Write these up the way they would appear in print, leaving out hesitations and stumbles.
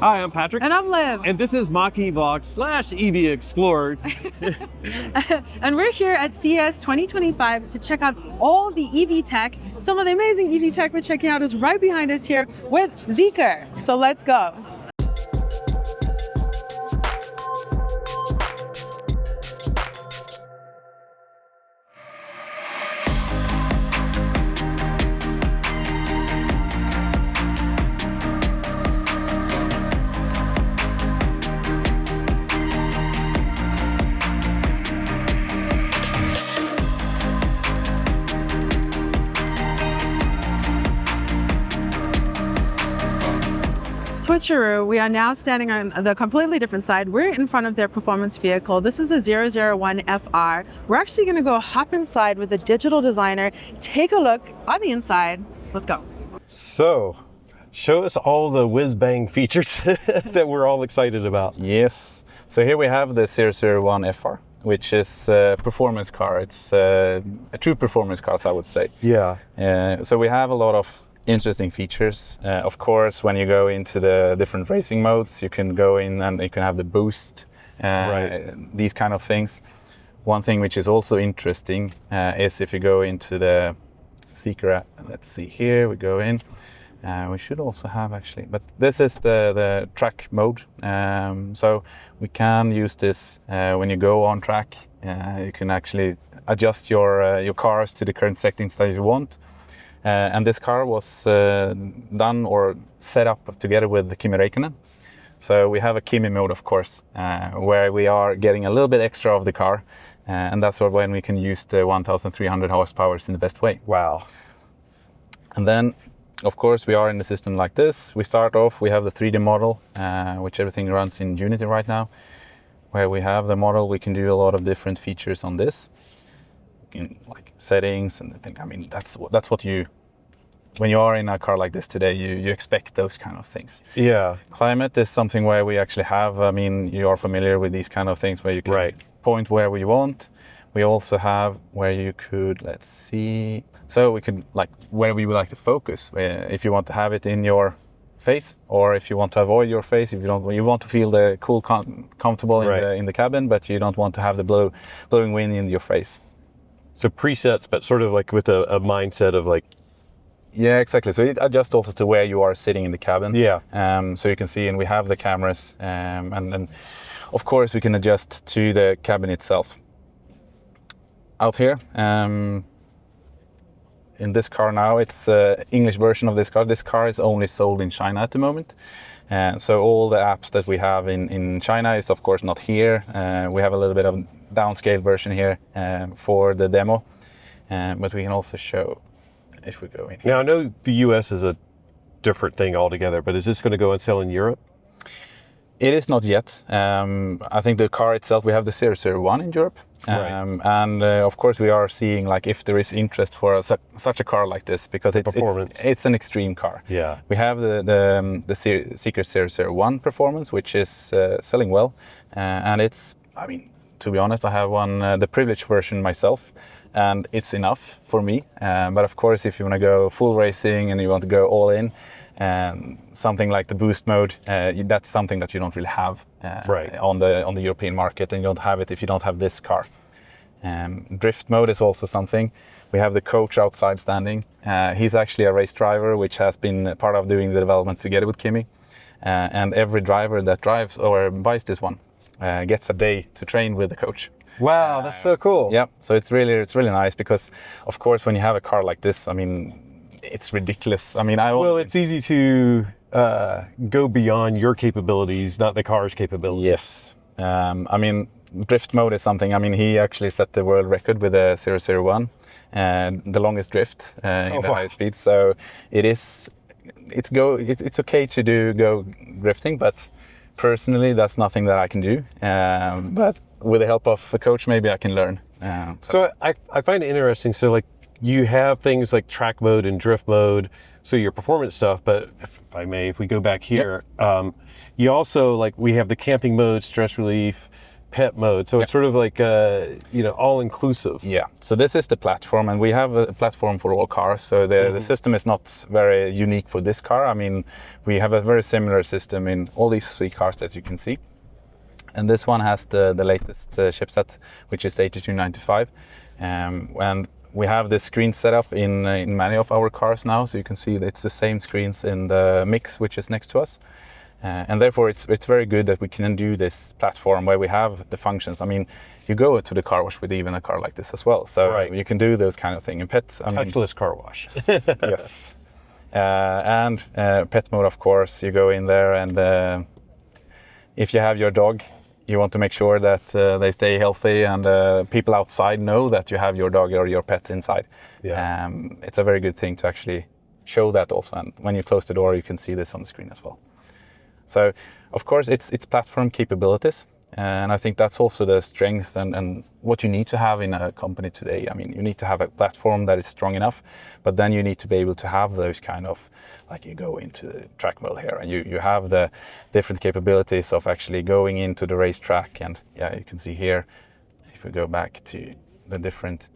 Hi, I'm Patrick. And I'm Liv. And this is Mach-E Vlog / EV Explorer. And we're here at CES 2025 to check out all the EV tech. Some of the amazing EV tech we're checking out is right behind us here with Zeekr. So let's go. Switcheroo, we are now standing on the completely different side. We're in front of their performance vehicle. This is a 001 FR. We're actually going to go hop inside with the digital designer, take a look on the inside. Let's go. So, show us all the whiz-bang features that we're all excited about. Yes. So here we have the 001 FR, which is a performance car. It's a true performance car, I would say. Yeah. So we have a lot of interesting features. Of course, when you go into the different racing modes, you can go in and you can have the boost, Right. these kind of things. One thing which is also interesting is if you go into the Zeekr, let's see here, we go in. We should also have actually, but this is the track mode. So we can use this when you go on track. You can actually adjust your cars to the current settings that you want. And this car was done or set up together with Kimi Räikkönen. So we have a Kimi mode, of course, where we are getting a little bit extra of the car. And that's when we can use the 1,300 horsepower in the best way. Wow. And then, of course, we are in the system like this. We start off, we have the 3D model, which everything runs in Unity right now. Where we have the model, we can do a lot of different features on this. In like settings and I mean that's what you, when you are in a car like this today, you expect those kind of things. Yeah. Climate is something where we actually have, I mean, you are familiar with these kind of things where you can point where we want. We also have where you could, let's see, so we could like where we would like to focus, if you want to have it in your face or if you want to avoid your face, if you want to feel the cool, comfortable in the cabin, but you don't want to have the blowing wind in your face. So presets, but sort of like with a mindset of like. Yeah, exactly. So it adjusts also to where you are sitting in the cabin. Yeah. So you can see, and we have the cameras, and then of course we can adjust to the cabin itself. Out here, in this car now, it's English version of this car. This car is only sold in China at the moment. So all the apps that we have in China is of course not here. We have a little bit of downscale version here for the demo, but we can also show if we go in here. Now I know the US is a different thing altogether, but is this going to go and sell in Europe? It is not yet. I think the car itself, we have the 001 in Europe. And of course we are seeing like if there is interest for such a car like this, because it's an extreme car. Yeah. We have the Zeekr 001 performance, which is selling well. And it's, I mean, to be honest, I have the privileged version myself, and it's enough for me. But of course, if you want to go full racing and you want to go all in, something like the boost mode, that's something that you don't really have on the European market, and you don't have it if you don't have this car. Drift mode is also something. We have the coach outside standing. He's actually a race driver, which has been part of doing the development together with Kimi. And every driver that drives or buys this one gets a day to train with the coach. Wow, that's so cool. Yeah, so it's really nice because, of course, when you have a car like this, I mean, it's ridiculous. I mean, well, it's easy to go beyond your capabilities, not the car's capabilities. Yes. I mean, drift mode is something. I mean, he actually set the world record with the 001, and the longest drift in the high speed. So it's okay to go drifting, but personally, that's nothing that I can do. But with the help of a coach, maybe I can learn. So I find it interesting. So like you have things like track mode and drift mode, so your performance stuff. But if I may, if we go back here, you also, like, we have the camping mode, stress relief, pet mode. So it's sort of like, all inclusive. Yeah, so this is the platform, and we have a platform for all cars. So the system is not very unique for this car. I mean, we have a very similar system in all these 3 cars that you can see. And this one has the latest chipset, which is 8295. And we have this screen set up in many of our cars now. So you can see that it's the same screens in the Mix, which is next to us. And therefore, it's very good that we can do this platform where we have the functions. I mean, you go to the car wash with even a car like this as well. So you can do those kind of things. In pets, I mean, touchless car wash. Yes. And pet mode, of course, you go in there, and if you have your dog, you want to make sure that they stay healthy, and people outside know that you have your dog or your pet inside. Yeah. It's a very good thing to actually show that also. And when you close the door, you can see this on the screen as well. So, of course, it's platform capabilities, and I think that's also the strength and what you need to have in a company today. I mean, you need to have a platform that is strong enough, but then you need to be able to have those kind of, like you go into the track mode here, and you have the different capabilities of actually going into the racetrack. And yeah, you can see here, if we go back to the different,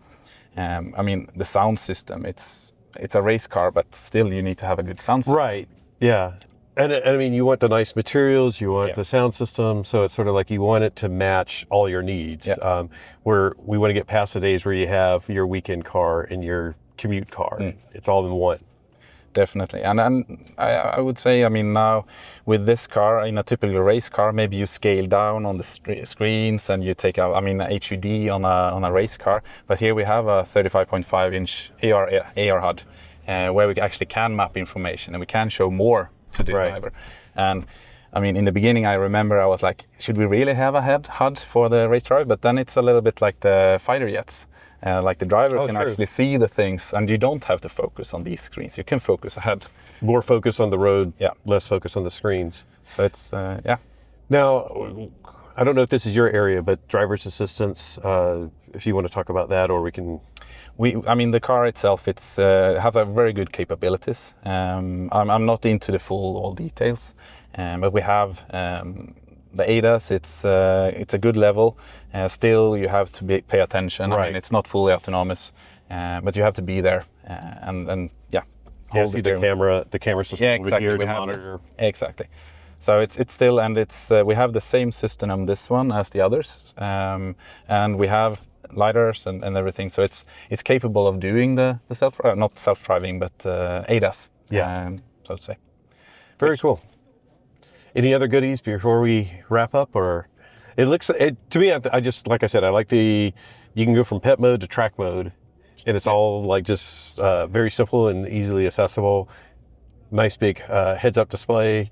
I mean, the sound system, it's a race car, but still you need to have a good sound system. Right, yeah. And I mean, you want the nice materials, you want the sound system, so it's sort of like you want it to match all your needs. Yeah. Where we want to get past the days where you have your weekend car and your commute car. It's all in one. Definitely. And I would say, I mean, now with this car, in a typical race car, maybe you scale down on the screens and you take out, I mean, HUD on a race car. But here we have a 35.5-inch AR HUD where we actually can map information, and we can show more to the driver. And I mean, in the beginning, I remember I was like, should we really have a HUD for the race driver? But then it's a little bit like the fighter jets. Like the driver can actually see the things, and you don't have to focus on these screens. You can focus ahead. More focus on the road, less focus on the screens. So it's, Now, I don't know if this is your area, but driver's assistance, if you want to talk about that, or we can... I mean, the car itself, it's has a very good capabilities. I'm not into the all details, but we have the ADAS. It's a good level. Still, you have to pay attention. I mean, it's not fully autonomous, but you have to be there and see the camera system. Yeah, exactly. Here to monitor. Exactly. So it's still, and it's we have the same system on this one as the others, and we have lidars and everything, so it's capable of doing the not self-driving, but ADAS. So to say. Very cool. Any other goodies before we wrap up, or it looks to me? I just, like I said, I like you can go from pet mode to track mode, and it's all like just very simple and easily accessible. Nice big heads-up display.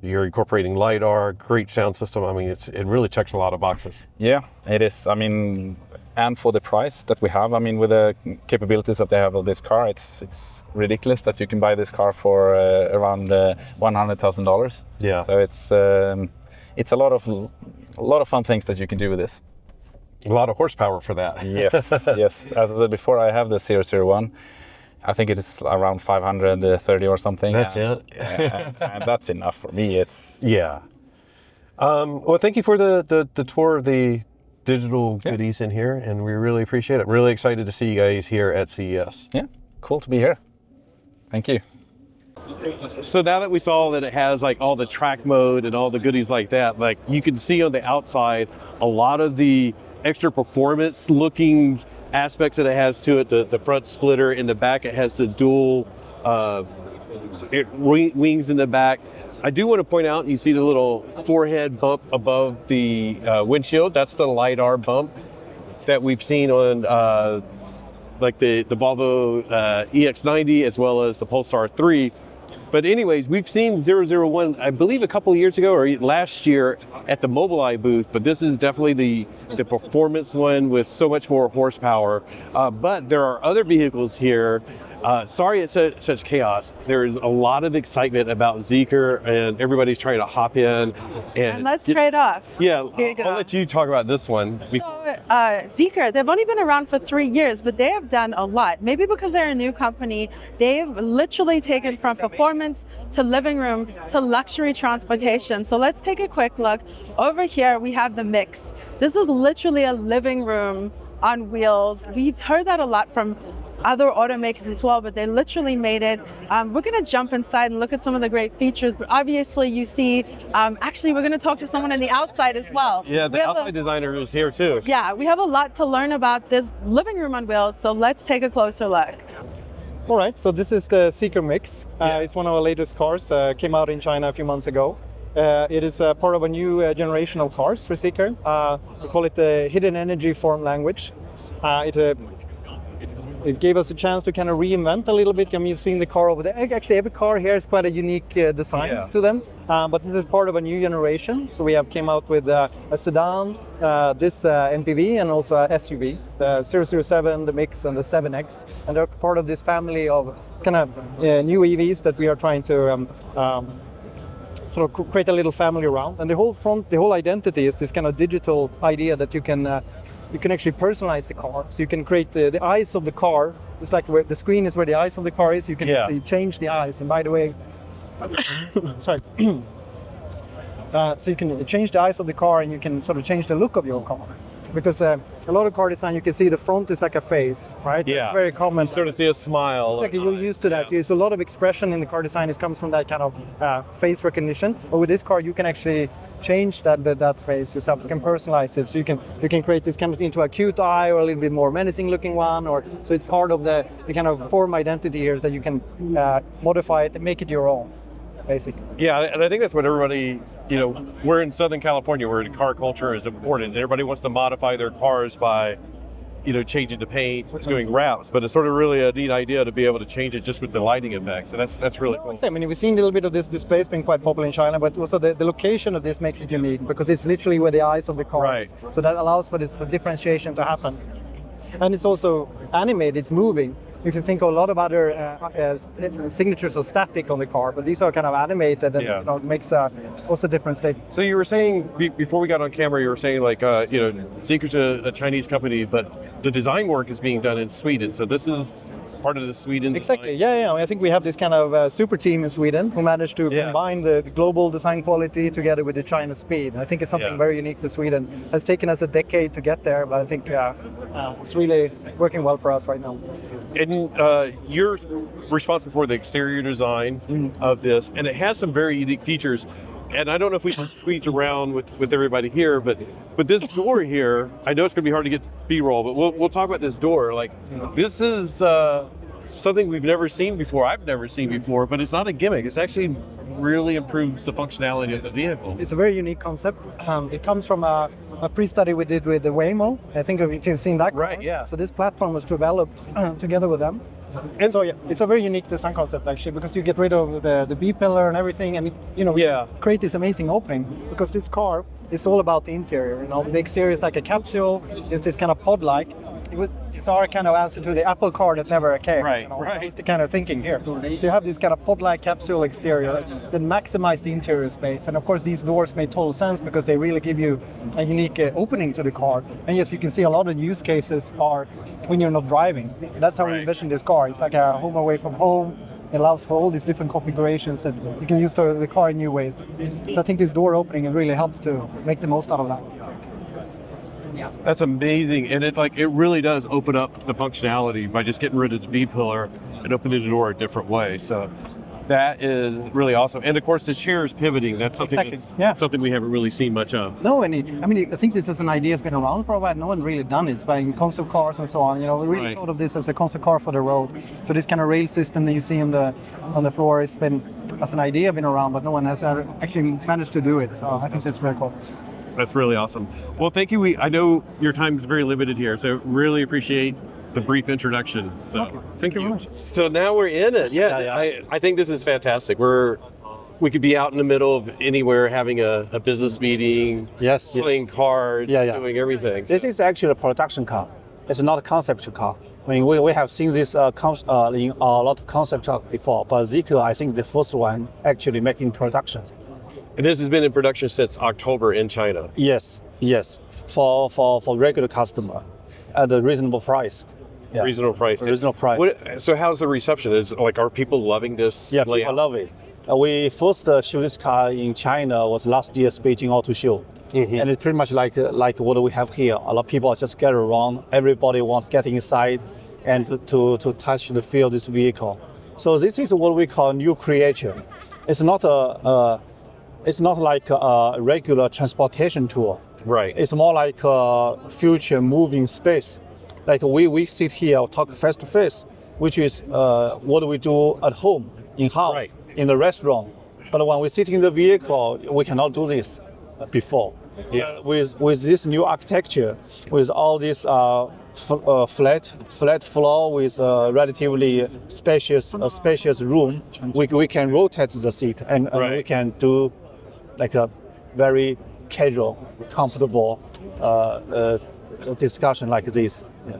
You're incorporating LiDAR, great sound system. I mean, it really checks a lot of boxes. Yeah, it is. I mean, and for the price that we have, I mean, with the capabilities that they have of this car, it's ridiculous that you can buy this car for around $100,000. Yeah. So it's a lot of fun things that you can do with this. A lot of horsepower for that. Yes, yes. As I said before, I have the 001. I think it is around 530 or something. That's it. And that's enough for me. It's well, thank you for the tour of the digital goodies in here, and we really appreciate it. Really excited to see you guys here at CES. Yeah, cool to be here. Thank you. So now that we saw that it has like all the track mode and all the goodies like that, like you can see on the outside a lot of the extra performance looking aspects that it has to it. The front splitter in the back, it has the dual wings in the back. I do want to point out, you see the little forehead bump above the windshield. That's the LiDAR bump that we've seen on like the Volvo EX90 as well as the Polestar 3. But anyways, we've seen 001, I believe a couple of years ago or last year at the Mobileye booth, but this is definitely the performance one with so much more horsepower. But there are other vehicles here. Sorry it's such chaos. There's a lot of excitement about Zeekr, and everybody's trying to hop in. And let's trade off. Yeah, Here you go. I'll let you talk about this one. So Zeekr, they've only been around for 3 years, but they have done a lot. Maybe because they're a new company, they've literally taken from performance to living room to luxury transportation. So let's take a quick look. Over here, we have the Mix. This is literally a living room on wheels. We've heard that a lot from other automakers as well, but they literally made it. We're gonna jump inside and look at some of the great features, but obviously you see, actually we're gonna talk to someone on the outside as well. Yeah, the outside designer is here too. Yeah, we have a lot to learn about this living room on wheels, so let's take a closer look. All right, so this is the Zeekr Mix. It's one of our latest cars, came out in China a few months ago. It is part of a new generation of cars for Zeekr. We call it the Hidden Energy Form Language. It gave us a chance to kind of reinvent a little bit. I mean, you've seen the car over there. Actually, every car here is quite a unique design to them. But this is part of a new generation. So we have came out with a sedan, this MPV, and also a SUV, the 007, the Mix, and the 7X. And they're part of this family of kind of new EVs that we are trying to sort of create a little family around. And the whole identity is this kind of digital idea that you can actually personalize the car. So you can create the eyes of the car. It's like where the screen is where the eyes of the car is. You can actually change the eyes. And by the way, sorry. So you can change the eyes of the car, and you can sort of change the look of your car. Because a lot of car design, you can see the front is like a face, right? Yeah. It's very common. You sort of see a smile. Exactly, you're used to that. Yeah. So a lot of expression in the car design comes from that kind of face recognition. But with this car, you can actually change that face yourself. You can personalize it. So you can create this kind of into a cute eye or a little bit more menacing looking one. Or so it's part of the kind of form identity here is that you can modify it and make it your own, basically. Yeah, and I think that's what everybody, we're in Southern California where the car culture is important. Everybody wants to modify their cars by, changing the paint, doing wraps, but it's sort of really a neat idea to be able to change it just with the lighting effects, and that's really cool. I mean, we've seen a little bit of this display. It's been quite popular in China, but also the location of this makes it unique because it's literally where the eyes of the car is. So that allows for this differentiation to happen. And it's also animated, it's moving. If you think of a lot of other signatures are static on the car, but these are kind of animated, and it makes also different state. So you were saying before we got on camera, you were saying like Zeekr's a Chinese company, but the design work is being done in Sweden. So this is part of the Sweden Exactly, design. I think we have this kind of super team in Sweden who managed to combine the global design quality together with the China speed. I think it's something very unique for Sweden. It's taken us a decade to get there, but I think it's really working well for us right now. And you're responsible for the exterior design of this, and it has some very unique features. And I don't know if we can squeeze around with everybody here, but this door here, I know it's going to be hard to get B-roll, but we'll talk about this door. Like, this is something we've never seen before. I've never seen before, but it's not a gimmick. It's actually really improves the functionality of the vehicle. It's a very unique concept. It comes from a pre-study we did with the Waymo. I think you've seen that. Right, yeah. So this platform was developed together with them. And so it's a very unique design concept actually, because you get rid of the B pillar and everything, and we create this amazing opening because this car is all about the interior. The exterior is like a capsule. It's this kind of pod-like. It's our kind of answer to the Apple car that never came. Right. It's the kind of thinking here. So you have this kind of pod-like capsule exterior that maximize the interior space. And of course, these doors make total sense because they really give you a unique opening to the car. And yes, you can see a lot of use cases are when you're not driving. That's how we envision this car. It's like a home away from home. It allows for all these different configurations that you can use the car in new ways. So I think this door opening really helps to make the most out of that. That's amazing, and it really does open up the functionality by just getting rid of the B pillar and opening the door a different way. So that is really awesome. And of course, the chair is pivoting. That's something something we haven't really seen much of. No, and I think this is an idea that's been around for a while. No one really done it. It's buying concept cars and so on. We really thought of this as a concept car for the road. So this kind of rail system that you see on the floor has been, as an idea, been around, but no one has actually managed to do it. So I think that's very cool. That's really awesome. Well, thank you. I know your time is very limited here, so really appreciate the brief introduction. So thank you very much. So now we're in it. I think this is fantastic. We could be out in the middle of anywhere having a business meeting, playing cards, doing everything. This is actually a production car. It's not a concept car. I mean, we have seen this in a lot of concept cars before, but Zeekr, I think, the first one actually making production. And this has been in production since October in China. Yes. Yes, for regular customer at a reasonable price. Yeah. Reasonable price. Reasonable price. So how's the reception? Are people loving this Yeah, layout? people love it. We first showed this car in China was last year's Beijing Auto Show. And it's pretty much like what we have here. A lot of people just get around. Everybody want to get inside and to touch and feel this vehicle. So this is what we call new creation. It's not like a regular transportation tool. Right. It's more like a future moving space. Like we sit here, talk face to face, which is what we do at home, in-house, Right. in the restaurant. But when we sit in the vehicle, we cannot do this before. Yeah. With this new architecture, with all this flat floor with relatively spacious room, we can rotate the seat and Right. we can do like a very casual, comfortable discussion like this. Yeah.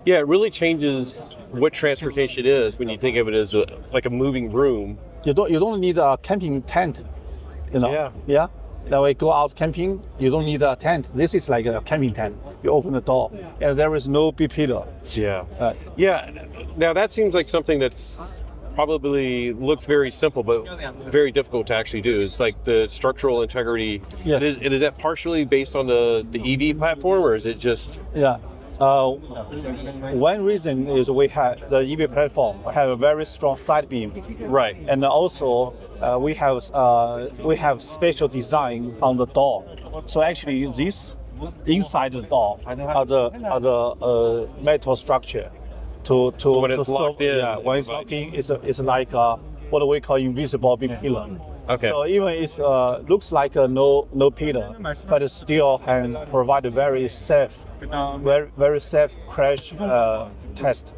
Yeah, it really changes what transportation is when you think of it as like a moving room. You don't need a camping tent, you know. Yeah. Yeah. Now we go out camping, you don't need a tent. This is like a camping tent. You open the door, and there is no B-pillar. Yeah. Yeah. Now that seems like something that's probably looks very simple, but very difficult to actually do. It's like the structural integrity. Yes. Is that partially based on the EV platform, or is it just? Yeah. One reason is we have the EV platform have a very strong side beam, Right. and also we have special design on the door. So actually, this inside the door are the metal structure to when it's locked in, Yeah, when it's locked in, it's like what we call invisible beam pillar. Okay. So even it looks like a no pillar, but it still can provide a very safe crash test.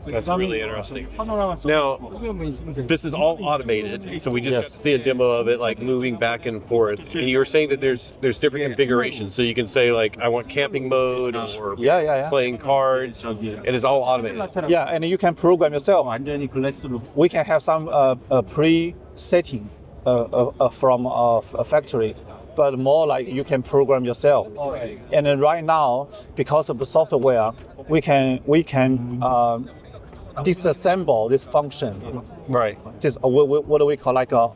That's really interesting. Now, this is all automated, so we just got to see a demo of it, like moving back and forth. And you were saying that there's different configurations, so you can say like, I want camping mode or playing cards, and it's all automated. Yeah, and you can program yourself. We can have some pre-setting from a factory, but more like you can program yourself. And then right now, because of the software, we can disassemble this function. Right. This what do we call like a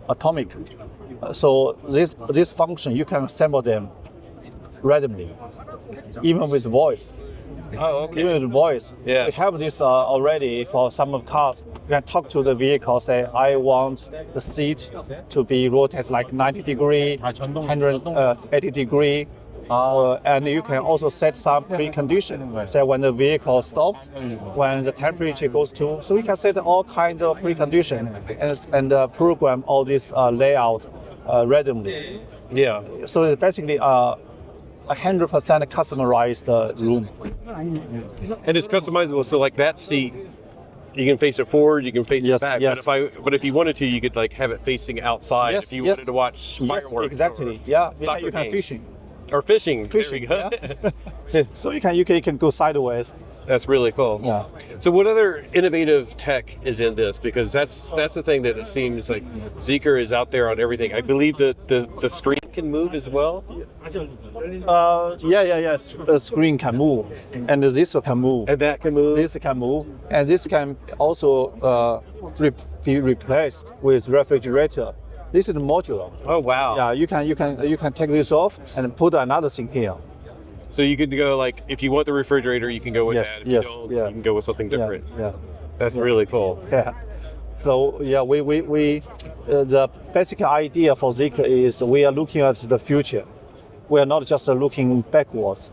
atomic. So this function you can assemble them randomly, even with voice. Oh, okay. Even with voice. Yeah. We have this already for some of cars. You can talk to the vehicle, say, I want the seat to be rotated like 90 degree, 180 degree. And you can also set some precondition. Say when the vehicle stops, when the temperature goes to. So you can set all kinds of precondition and program all this layout randomly. Yeah. So it's basically 100% customized room. And it's customizable, so like that seat, you can face it forward, you can face Yes, it back. yes. But if you wanted to, you could like have it facing outside Yes, if you yes. wanted to watch fireworks. Exactly. or Yeah. soccer You can game. fishing. Or fishing. Fishing, There we go. So you can go sideways. That's really cool. Yeah. So what other innovative tech is in this? Because that's the thing that it seems like Zeekr is out there on everything. I believe the screen can move as well. Yes. The screen can move, and this can move. And that can move. This can move, and this can also be replaced with refrigerator. This is modular. Oh wow. Yeah, you can take this off and put another thing here. So you could go like, if you want the refrigerator, you can go with Yes, that. If yes, you don't, yeah. you can go with something different. Yeah. That's really cool. Yeah. So yeah, we the basic idea for Zeekr is we are looking at the future. We are not just looking backwards.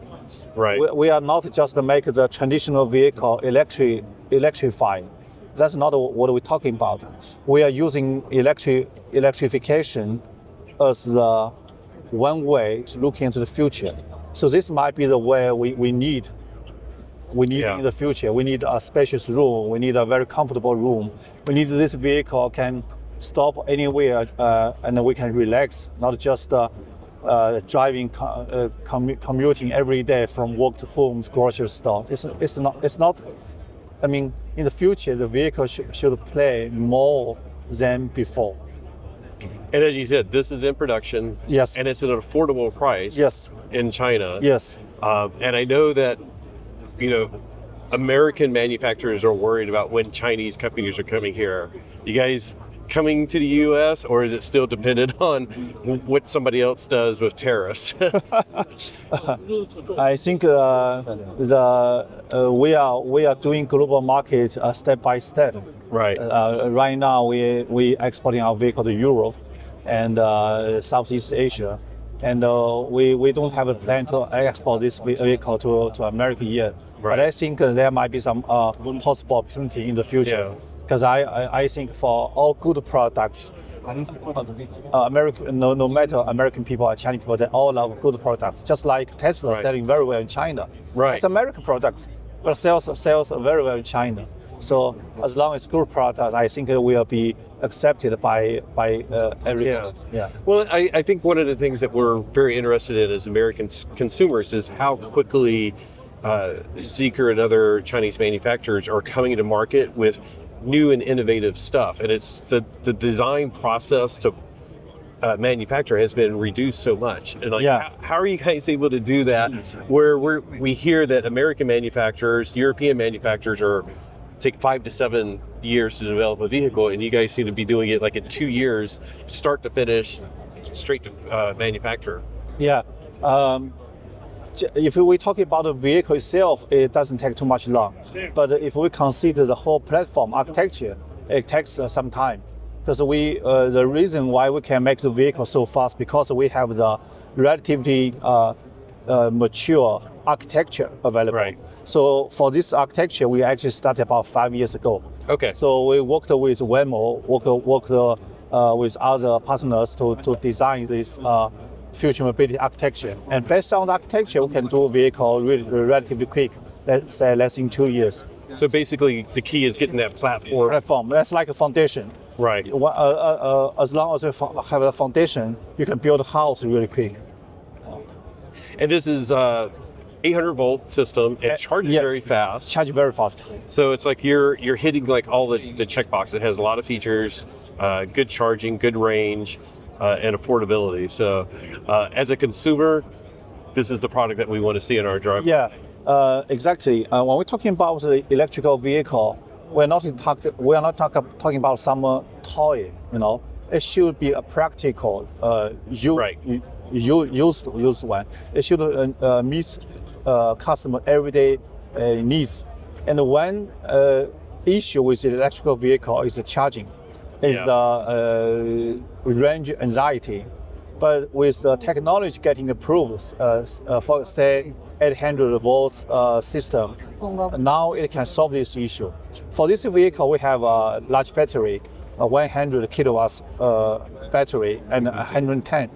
Right. We are not just make the traditional vehicle electrified. That's not what we're talking about. We are using electrification as the one way to look into the future. So this might be the way we need in the future. We need a spacious room. We need a very comfortable room. We need this vehicle can stop anywhere and we can relax, not just driving, commuting every day from work to home, to grocery store. It's not. I mean, in the future, the vehicle should play more than before. And as you said, this is in production. Yes. And it's at an affordable price. Yes. In China. Yes. And I know that, American manufacturers are worried about when Chinese companies are coming here. You guys coming to the U.S., or is it still dependent on what somebody else does with tariffs? I think we are doing global market step by step. Right. Right now, we exporting our vehicle to Europe and Southeast Asia, and we don't have a plan to export this vehicle to America yet. Right. But I think there might be some possible opportunity in the future. Because I think for all good products, American, no matter American people or Chinese people, they all love good products. Just like Tesla selling very well in China. Right. It's American product, but sells very well in China. So as long as good product, I think it will be accepted by everyone. Yeah. Well, I think one of the things that we're very interested in as American consumers is how quickly Zeekr and other Chinese manufacturers are coming to market with new and innovative stuff, and it's the design process to manufacture has been reduced so much. And how are you guys able to do that? Where we hear that American manufacturers, European manufacturers take 5 to 7 years to develop a vehicle, and you guys seem to be doing it like in 2 years, start to finish, straight to manufacture. Yeah. If we talk about the vehicle itself, it doesn't take too much long. But if we consider the whole platform architecture, it takes some time. Because the reason why we can make the vehicle so fast, because we have the relatively mature architecture available. Right. So for this architecture, we actually started about 5 years ago. Okay. So we worked with Waymo, worked with other partners to design this future mobility architecture. And based on the architecture, we can do a vehicle relatively quick, let's say less than 2 years. So basically, the key is getting that platform. That's like a foundation. Right. As long as you have a foundation, you can build a house really quick. And this is 800-volt system. It charges very fast. Charge very fast. So it's like you're hitting like all the check boxes. It has a lot of features, good charging, good range, and affordability. So as a consumer, this is the product that we want to see in our drive. Yeah, exactly. When we're talking about the electrical vehicle, we're not talking about some toy. It should be a practical, used one. It should meet customer everyday needs. And one issue with the electrical vehicle is the charging. Is the range anxiety, but with the technology getting improved, for say 800 volt system, now it can solve this issue. For this vehicle, we have a large battery, a 100 kilowatts battery, and 110,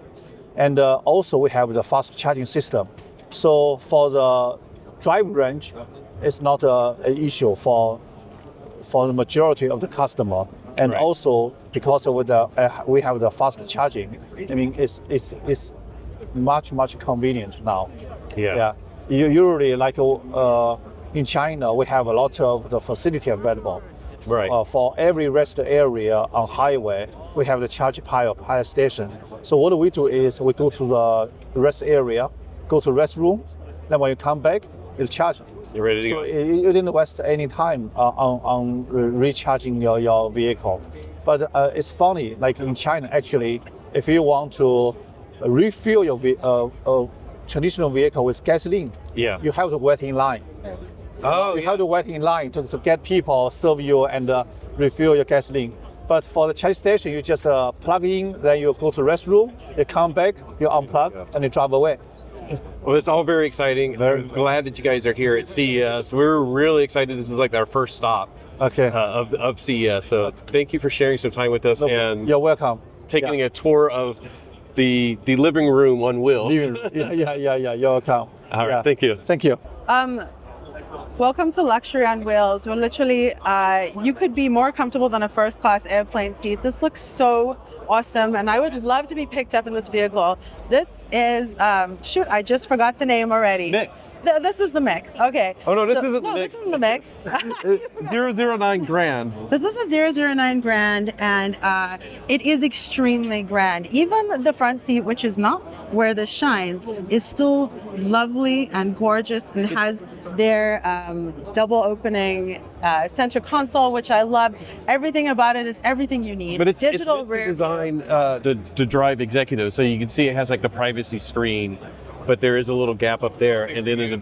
and also we have the fast charging system. So for the drive range, it's not an issue for the majority of the customer. And also because of we have the fast charging, I mean it's much convenient now. Yeah. Usually like in China, we have a lot of the facility available. Right. For every rest area on highway, we have the charge pile station. So what we do is we go to the rest area, go to restroom, then when you come back, it'll charge. You're ready to so go. You didn't waste any time on recharging your vehicle. But it's funny, like in China, actually, if you want to refill your traditional vehicle with gasoline, you have to wait in line. You have to wait in line to get people serve you and refill your gasoline. But for the charge station, you just plug in, then you go to the restroom, you come back, you unplug, and you drive away. Well, it's all very exciting. I'm glad that you guys are here at CES. We're really excited. This is like our first stop of CES. So thank you for sharing some time with us. And you're welcome. Taking a tour of the living room on wheels. Yeah, you're welcome. All right, thank you. Thank you. Welcome to Luxury on Wheels. We're literally, you could be more comfortable than a first-class airplane seat. This looks so awesome, and I would love to be picked up in this vehicle. This is, shoot, I just forgot the name already. Mix. This is the Mix. Okay. Oh no, this isn't the This Mix. isn't the Mix. 009 Grand. This is a 009 Grand, and it is extremely grand. Even the front seat, which is not where this shines, is still lovely and gorgeous, and has their double opening center console, which I love. Everything about it is everything you need. But it's digital meant to design to drive executives, so you can see it has like the privacy screen, but there is a little gap up there, and then in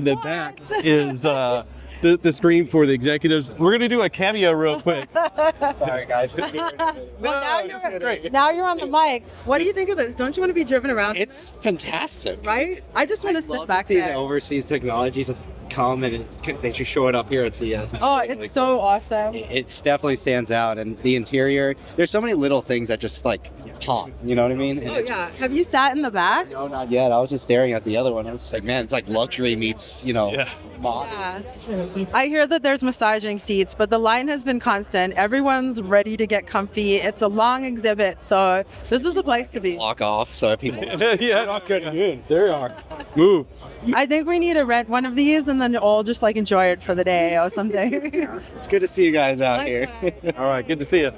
the back is the screen for the executives. We're gonna do a cameo real quick. Sorry, guys. Now you're on the mic. What do you think of this? Don't you want to be driven around? It's fantastic. Right? I just want to sit back see there. the overseas technology just come and they should show it up here at CES. Oh, it's so awesome. It definitely stands out, and the interior. There's so many little things that just like pop. You know what I mean? And Oh yeah. Have you sat in the back? no, not yet. I was just staring at the other one. I was just like, man, it's like luxury meets modern. Yeah. I hear that there's massaging seats, but the line has been constant. Everyone's ready to get comfy. It's a long exhibit, so this is the place to be. Walk off, so people. Yeah. They're not getting in. There you are. Move. I think we need to rent one of these and then all just like enjoy it for the day or something. It's good to see you guys out here. All right, good to see you.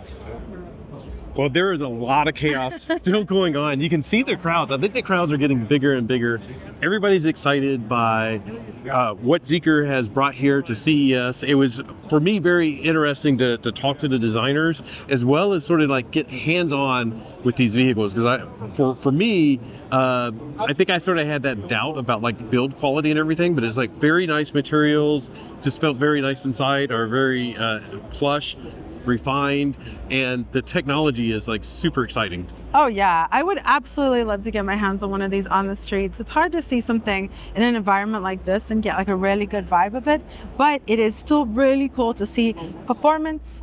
Well, there is a lot of chaos still going on. You can see the crowds. I think the crowds are getting bigger and bigger. Everybody's excited by what Zeekr has brought here to CES. It was, for me, very interesting to talk to the designers, as well as sort of like get hands-on with these vehicles. Because for me, I think I sort of had that doubt about like build quality and everything, but it's like very nice materials, just felt very nice inside, are very plush, refined, and the technology is like super exciting. Oh yeah, I would absolutely love to get my hands on one of these on the streets. It's hard to see something in an environment like this and get like a really good vibe of it, but it is still really cool to see performance,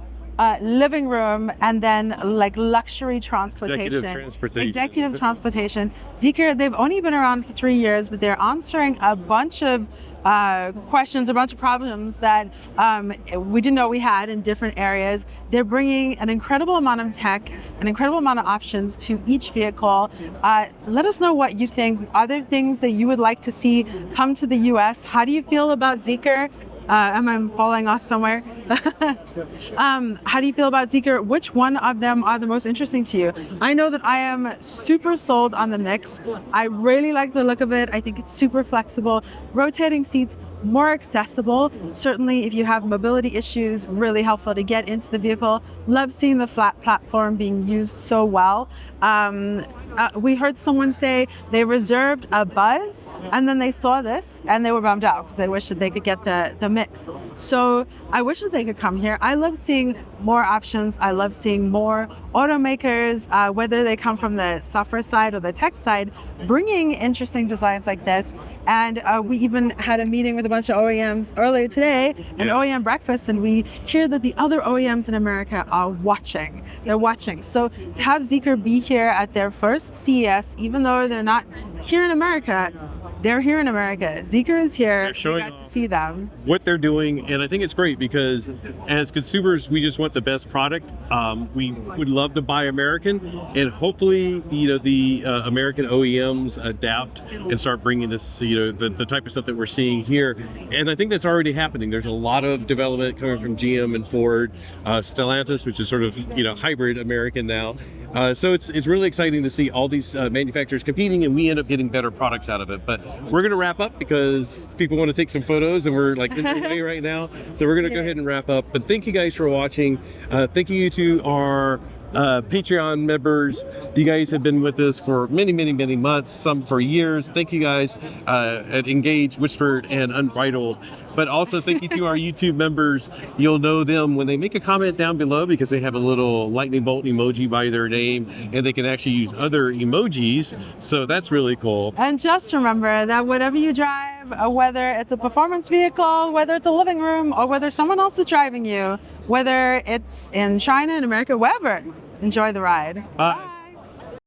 living room, and then like luxury transportation. Executive transportation. Zeekr, they've only been around for 3 years, but they're answering a bunch of questions, a bunch of problems that we didn't know we had in different areas. They're bringing an incredible amount of tech, an incredible amount of options to each vehicle. Let us know what you think. Are there things that you would like to see come to the US? How do you feel about Zeekr? Am I falling off somewhere? How do you feel about Zeekr? Which one of them are the most interesting to you? I know that I am super sold on the Mix. I really like the look of it. I think it's super flexible. Rotating seats, more accessible. Certainly if you have mobility issues, really helpful to get into the vehicle. Love seeing the flat platform being used so well. We heard someone say they reserved a Buzz and then they saw this and they were bummed out because they wish that they could get the Mix. So I wish that they could come here. I love seeing more options. I love seeing more automakers, whether they come from the software side or the tech side, bringing interesting designs like this. And we even had a meeting with a bunch of OEMs earlier today, an OEM breakfast, and we hear that the other OEMs in America are watching. They're watching. So to have Zeekr be here at their first CES, even though they're not here in America, they're here in America. Zeekr is here. We got to see them. What they're doing, and I think it's great because as consumers, we just want the best product. We would love to buy American, and hopefully, the American OEMs adapt and start bringing this, the type of stuff that we're seeing here. And I think that's already happening. There's a lot of development coming from GM and Ford, Stellantis, which is sort of hybrid American now. So it's really exciting to see all these manufacturers competing, and we end up getting better products out of it. But we're going to wrap up because people want to take some photos, and we're like in the way right now. So we're going to go ahead and wrap up. But thank you guys for watching. Thank you to our Patreon members. You guys have been with us for many months, some for years. Thank you guys at Engage, Whispered, and Unbridled. But also thank you to our YouTube members. You'll know them when they make a comment down below because they have a little lightning bolt emoji by their name, and they can actually use other emojis. So that's really cool. And just remember that whatever you drive, whether it's a performance vehicle, whether it's a living room, or whether someone else is driving you, whether it's in China, in America, wherever, enjoy the ride. Bye.